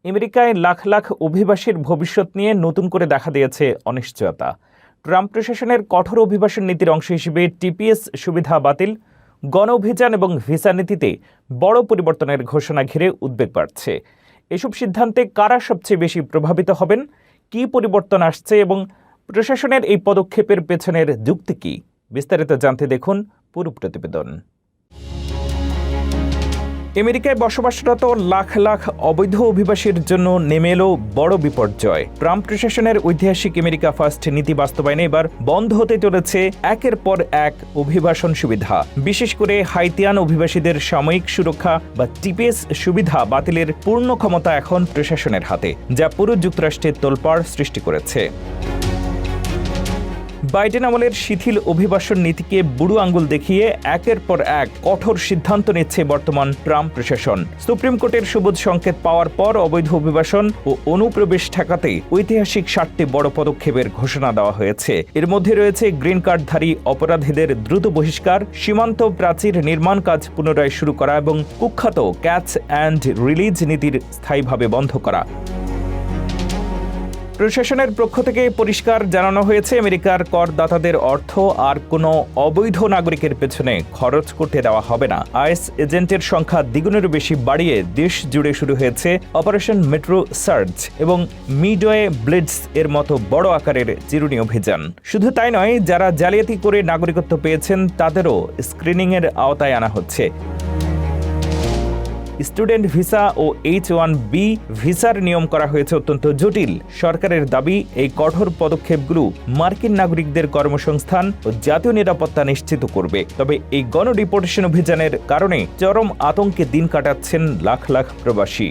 আমেরিকায় লাখ লাখ অভিবাসীর ভবিষ্যৎ নিয়ে নতুন করে দেখা দিয়েছে অনিশ্চয়তা। ট্রাম্প প্রশাসনের কঠোর অভিবাসন নীতির অংশ হিসেবে টিপিএস সুবিধা বাতিল, গণ অভিযান এবং ভিসা নীতিতে বড় পরিবর্তনের ঘোষণা ঘিরে উদ্বেগ বাড়ছে। এসব সিদ্ধান্তে কারা সবচেয়ে বেশি প্রভাবিত হবেন, কী পরিবর্তন আসছে এবং প্রশাসনের এই পদক্ষেপের পেছনের যুক্তি কী, বিস্তারিত জানতে দেখুন পুরো প্রতিবেদন। আমেরিকায় বসবাসরত লাখ লাখ অবৈধ অভিবাসীর জন্য নেমে এলো বড় বিপর্যয়। ট্রাম্প প্রশাসনের ঐতিহাসিক আমেরিকা ফার্স্ট নীতি বাস্তবায়নে এবার বন্ধ হতে চলেছে একের পর এক অভিবাসন সুবিধা। বিশেষ করে হাইতিয়ান অভিবাসীদের সাময়িক সুরক্ষা বা টিপিএস সুবিধা বাতিলের পূর্ণ ক্ষমতা এখন প্রশাসনের হাতে, যা পুরো যুক্তরাষ্ট্রের তোলপাড় সৃষ্টি করেছে। বাইডেন আমলের শিথিল অভিবাসন নীতিকে বুড়ো আঙ্গুল দেখিয়ে একের পর এক কঠোর সিদ্ধান্ত নিচ্ছে বর্তমান ট্রাম্প প্রশাসন। সুপ্রিম কোর্টের সবুজ সংকেত পাওয়ার পর অবৈধ অভিবাসন ও অনুপ্রবেশ ঠেকাতে ঐতিহাসিক 7টি বড় পদক্ষেপের ঘোষণা দেওয়া হয়েছে। এর মধ্যে রয়েছে গ্রিন কার্ডধারী অপরাধীদের দ্রুত বহিষ্কার, সীমান্ত প্রাচীর নির্মাণ কাজ পুনরায় শুরু করা এবং কুখ্যাত ক্যাচ অ্যান্ড রিলিজ নীতির স্থায়ীভাবে বন্ধ করা। প্রশাসনের পক্ষ থেকে পরিষ্কার জানানো হয়েছে, আমেরিকার করদাতাদের অর্থ আর কোনো অবৈধ নাগরিকের পেছনে খরচ করতে দেওয়া হবে না। আইএস এজেন্টের সংখ্যা দ্বিগুণেরও বেশি বাড়িয়ে দেশ জুড়ে শুরু হয়েছে অপারেশন মেট্রো সার্চ এবং মিডওয়ে ব্লিটজ এর মতো বড় আকারের চিরুনি অভিযান। শুধু তাই নয়, যারা জালিয়াতি করে নাগরিকত্ব পেয়েছেন তাদেরও স্ক্রিনিংয়ের আওতায় আনা হচ্ছে। স্টুডেন্ট ভিসা ও H-1B ভিসার নিয়ম করা হয়েছে অত্যন্ত জটিল। সরকারের দাবি, এই কঠোর পদক্ষেপগুলো মার্কিন নাগরিকদের কর্মসংস্থান ও জাতীয় নিরাপত্তা নিশ্চিত করবে। তবে এই গণ ডিপোর্টেশন অভিযানের কারণে চরম আতঙ্কে দিন কাটাচ্ছেন লাখ লাখ প্রবাসী।